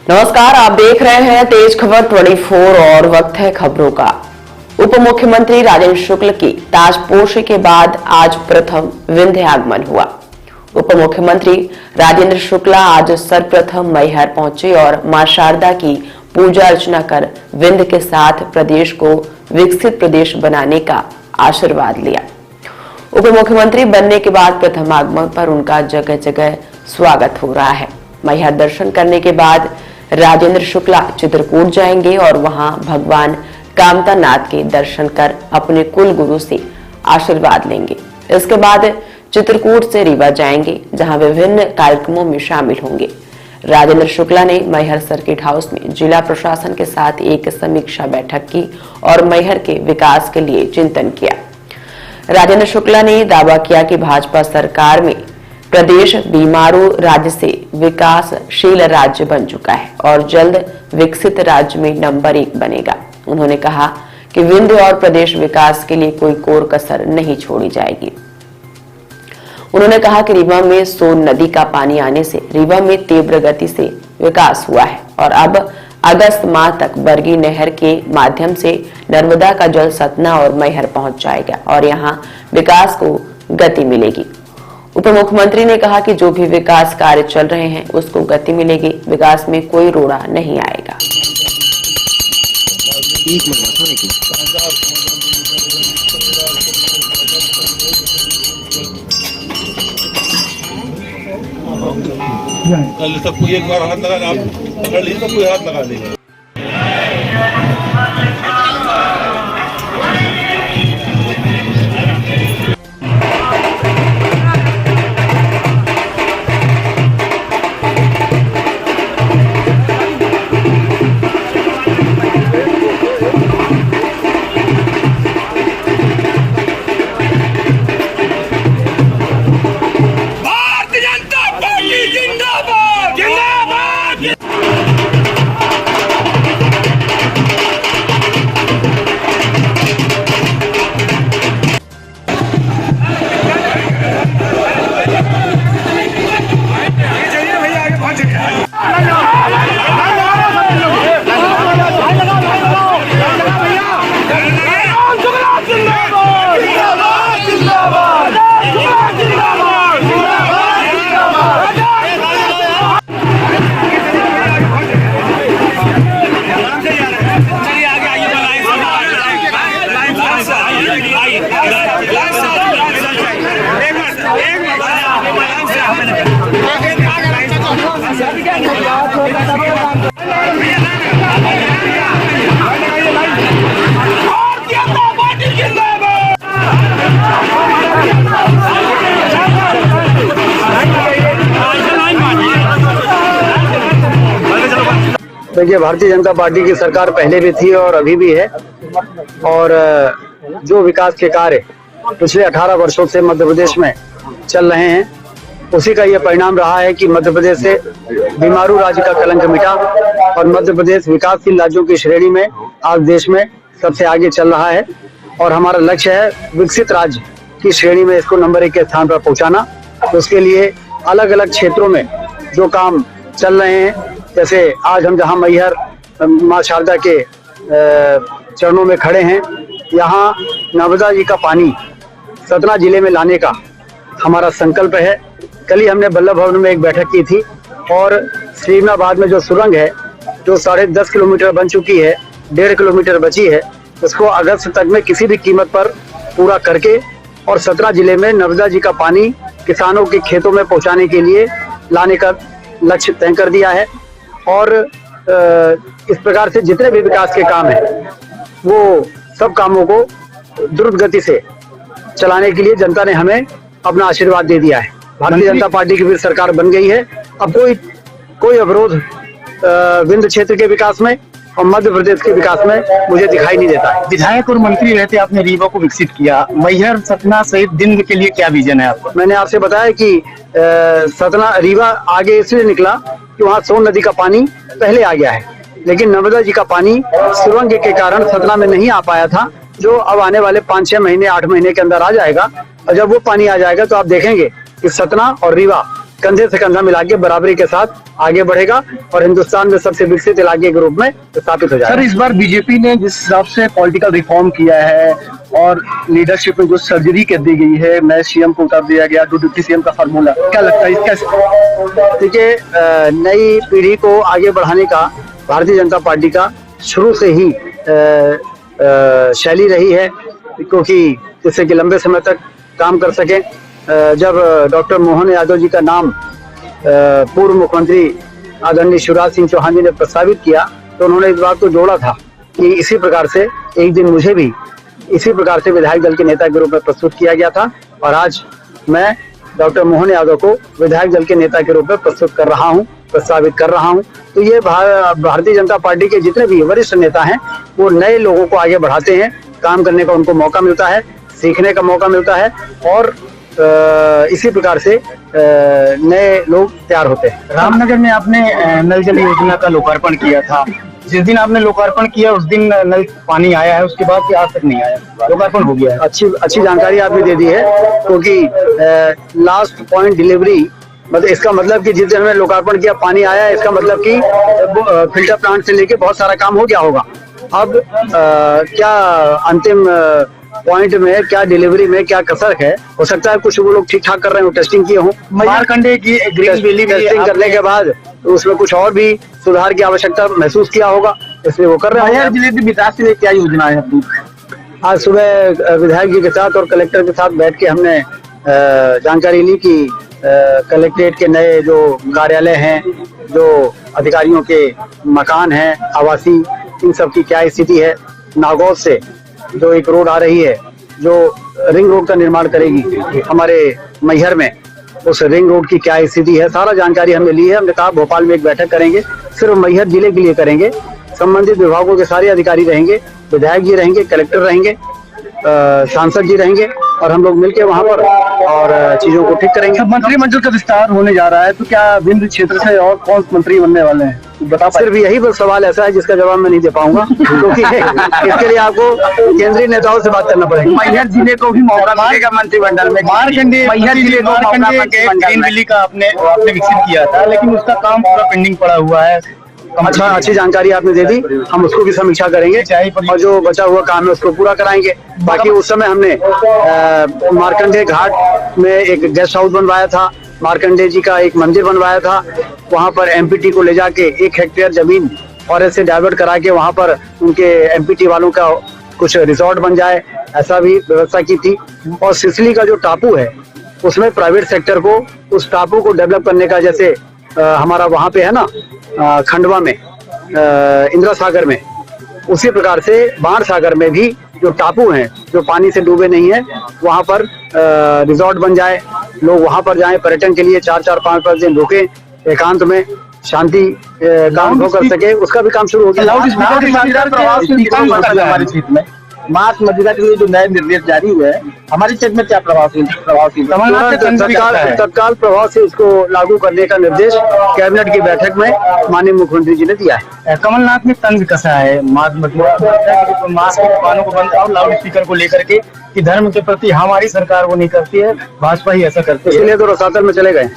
नमस्कार, आप देख रहे हैं तेज खबर 24 और वक्त है खबरों का। उप मुख्यमंत्री राजेंद्र शुक्ल की ताजपोशी के बाद आज प्रथम विंध्य आगमन हुआ। उप मुख्यमंत्री राजेंद्र शुक्ला आज सर्वप्रथम मैहर पहुंचे और मां शारदा की पूजा अर्चना कर विंध्य के साथ प्रदेश को विकसित प्रदेश बनाने का आशीर्वाद लिया। उप मुख्यमंत्री बनने के बाद प्रथम आगमन पर उनका जगह जगह स्वागत हो रहा है। मैहर दर्शन करने के बाद राजेंद्र शुक्ला चित्रकूट जाएंगे और वहां भगवान कामतानाथ के दर्शन कर अपने कुल गुरु से आशीर्वाद लेंगे। इसके बाद चित्रकूट से रीवा जाएंगे, जहां विभिन्न कार्यक्रमों में शामिल होंगे। राजेंद्र शुक्ला ने मैहर सर्किट हाउस में जिला प्रशासन के साथ एक समीक्षा बैठक की और मैहर के विकास के लिए चिंतन किया। राजेंद्र शुक्ला ने दावा किया कि भाजपा सरकार में प्रदेश बीमारू राज्य से विकासशील राज्य बन चुका है और जल्द विकसित राज्य में नंबर 1 बनेगा। उन्होंने कहा कि विंध्य और प्रदेश विकास के लिए कोई कोर कसर नहीं छोड़ी जाएगी। उन्होंने कहा कि रीवा में सोन नदी का पानी आने से रीवा में तीव्र गति से विकास हुआ है और अब अगस्त माह तक बरगी नहर के माध्यम से नर्मदा का जल सतना और मैहर पहुंच जाएगा और यहां विकास को गति मिलेगी। उप मुख्यमंत्री ने कहा कि जो भी विकास कार्य चल रहे हैं उसको गति मिलेगी, विकास में कोई रोड़ा नहीं आएगा। कल सबको एक बार हाथ लगा, आप पकड़ लीजिए, सबको हाथ लगा देंगे। देखिए, भारतीय जनता पार्टी की सरकार पहले भी थी और अभी भी है और जो विकास के कार्य पिछले 18 वर्षों से मध्य प्रदेश में चल रहे हैं उसी का ये परिणाम रहा है कि मध्य प्रदेश से बीमारू राज्य का कलंक मिटा और मध्य प्रदेश विकासशील राज्यों की श्रेणी में आज देश में सबसे आगे चल रहा है और हमारा लक्ष्य है विकसित राज्य की श्रेणी में इसको नंबर 1 के स्थान पर पहुंचाना। तो उसके लिए अलग अलग क्षेत्रों में जो काम चल रहे हैं, जैसे आज हम जहां मैहर मां शारदा के चरणों में खड़े हैं, यहाँ नर्मदा जी का पानी सतना जिले में लाने का हमारा संकल्प है। कल ही हमने बल्लभ भवन में एक बैठक की थी और श्रीनाबाद में जो सुरंग है जो 10.5 किलोमीटर बन चुकी है, 1.5 किलोमीटर बची है, उसको अगस्त तक में किसी भी कीमत पर पूरा करके और सतना जिले में नर्मदा जी का पानी किसानों के खेतों में पहुंचाने के लिए लाने का लक्ष्य तय कर दिया है। और इस प्रकार से जितने भी विकास के काम हैं वो सब कामों को द्रुत गति से चलाने के लिए जनता ने हमें अपना आशीर्वाद दे दिया है। भारतीय जनता पार्टी की भी सरकार बन गई है। अब कोई अवरोध विंध्य क्षेत्र के विकास में और मध्य प्रदेश के विकास में मुझे दिखाई नहीं देता है। विधायक और मंत्री रहते आपने रीवा को विकसित किया, मैहर सतना सहित विंध्य के लिए क्या विजन है आपका? मैंने आपसे बताया कि सतना रीवा आगे इसलिए निकला कि वहाँ सोन नदी का पानी पहले आ गया है, लेकिन नर्मदा जी का पानी सुरंग के कारण सतना में नहीं आ पाया था, जो अब आने वाले 5-6 महीने 8 महीने के अंदर आ जाएगा। और जब वो पानी आ जाएगा तो आप देखेंगे कि सतना और रीवा कंधे से कंधा मिला के बराबरी के साथ आगे बढ़ेगा और हिंदुस्तान में सबसे विकसित इलाके के रूप में स्थापित हो सर, जाएगा। इस बार बीजेपी ने जिस हिसाब से पॉलिटिकल रिफॉर्म किया है और लीडरशिप में जो सर्जरी कर दी गई है, नए सीएम को उतार दिया गया, डिप्टी सीएम का फार्मूला, क्या लगता है इसका? देखिए, नई पीढ़ी को आगे बढ़ाने का भारतीय जनता पार्टी का शुरू से ही शैली रही है, क्योंकि जिससे कि लंबे समय तक काम कर सके। जब डॉक्टर मोहन यादव जी का नाम पूर्व मुख्यमंत्री आदरणीय शिवराज सिंह चौहान जी ने प्रस्तावित किया, तो उन्होंने इस बात को जोड़ा था कि इसी प्रकार से एक दिन मुझे भी इसी प्रकार से विधायक दल के नेता के रूप में प्रस्तुत किया गया था और आज मैं डॉक्टर मोहन यादव को विधायक दल के नेता के रूप में प्रस्तुत कर रहा हूं, प्रस्तावित कर रहा हूं। तो ये भारतीय जनता पार्टी के जितने भी वरिष्ठ नेता हैं वो नए लोगों को आगे बढ़ाते हैं, काम करने का उनको मौका मिलता है, सीखने का मौका मिलता है और इसी प्रकार से नए लोग तैयार होते हैं। रामनगर में आपने नल जल योजना का लोकार्पण किया था। जिस दिन आपने लोकार्पण किया उस दिन नल पानी आया है, उसके बाद आज तक नहीं आया, लोकार्पण हो गया है। अच्छी जानकारी आपने दे दी है, क्योंकि लास्ट पॉइंट डिलीवरी मतलब इसका मतलब कि जिस दिन हमने लोकार्पण किया पानी आया, इसका मतलब कि फिल्टर प्लांट से लेके बहुत सारा काम हो गया होगा। अब क्या अंतिम पॉइंट में क्या डिलीवरी में क्या कसर है, हो सकता है कुछ वो लोग ठीक ठाक कर रहे हो, टेस्टिंग किए हों। मारकंडे की ग्रीन वैली टेस्टिंग करने के बाद तो उसमें कुछ और भी सुधार की आवश्यकता महसूस किया होगा, इसलिए वो कर रहे हैं। जिले के विकास के लिए क्या योजना है? आज सुबह विधायक जी के साथ और कलेक्टर के साथ बैठ के हमने जानकारी ली कि कलेक्ट्रेट के नए जो कार्यालय हैं, जो अधिकारियों के मकान हैं आवासीय, इन सब की क्या स्थिति है। नागौर से जो एक रोड आ रही है जो रिंग रोड का निर्माण करेगी हमारे मैहर में, उस रिंग रोड की क्या स्थिति है, सारा जानकारी हमने ली है। हमने कहा भोपाल में एक बैठक करेंगे, सिर्फ मैहर जिले के लिए करेंगे, संबंधित विभागों के सारे अधिकारी रहेंगे, विधायक जी रहेंगे, कलेक्टर रहेंगे, सांसद जी रहेंगे और हम लोग मिलकर वहां पर और चीजों को ठीक करेंगे। मंत्रिमंडल का विस्तार होने जा रहा है, तो क्या विंध्य क्षेत्र से और कौन मंत्री बनने वाले हैं बता पाए? सिर्फ यही बस सवाल ऐसा है जिसका जवाब मैं नहीं दे पाऊंगा, क्योंकि इसके लिए आपको केंद्रीय नेताओं से बात करना पड़ेगा। मैहर जिले को भी मौका मिलेगा मंत्रिमंडल में। मैहर जिले को ग्रीन वैली का आपने विकसित किया था, लेकिन उसका काम पूरा पेंडिंग पड़ा हुआ है। अच्छी जानकारी आपने दे दी, हम उसको भी समीक्षा करेंगे और जो बचा हुआ काम है उसको पूरा कराएंगे। बाकी उस समय हमने मार्कंडे घाट में एक गेस्ट हाउस बनवाया था, मार्कंडे जी का एक मंदिर बनवाया था, वहां पर एमपीटी को ले जाके 1 हेक्टेयर जमीन फॉरेस्ट से डाइवर्ट करा के वहां पर उनके एमपीटी वालों का कुछ रिजॉर्ट बन जाए, ऐसा भी व्यवस्था की थी। और सिसली का जो टापू है उसमें प्राइवेट सेक्टर को उस टापू को डेवलप करने का, जैसे हमारा वहां पे है ना खंडवा में इंदिरा सागर में, उसी प्रकार से बाण सागर में भी जो टापू हैं जो पानी से डूबे नहीं है, वहां पर रिजॉर्ट बन जाए, लोग वहां पर जाएं पर्यटन के लिए, 4-4, 5-5 दिन रुके, एकांत में शांति का अनुभव कर सके, उसका भी काम शुरू हो गया। हमारे क्षेत्र में मांस मदिरा के लिए जो नए निर्देश जारी हुए हैं, हमारे क्षेत्र में क्या प्रभाव तत्काल प्रभाव से इसको लागू करने का निर्देश कैबिनेट की बैठक में माननीय मुख्यमंत्री जी ने दिया है। कमलनाथ ने तंज कसा है मांस की दुकानों को बंद और लाउड स्पीकर को लेकर के कि धर्म के प्रति हमारी सरकार वो नहीं करती है, भाजपा ही ऐसा करती है, इसलिए तो रसातल में चले गए।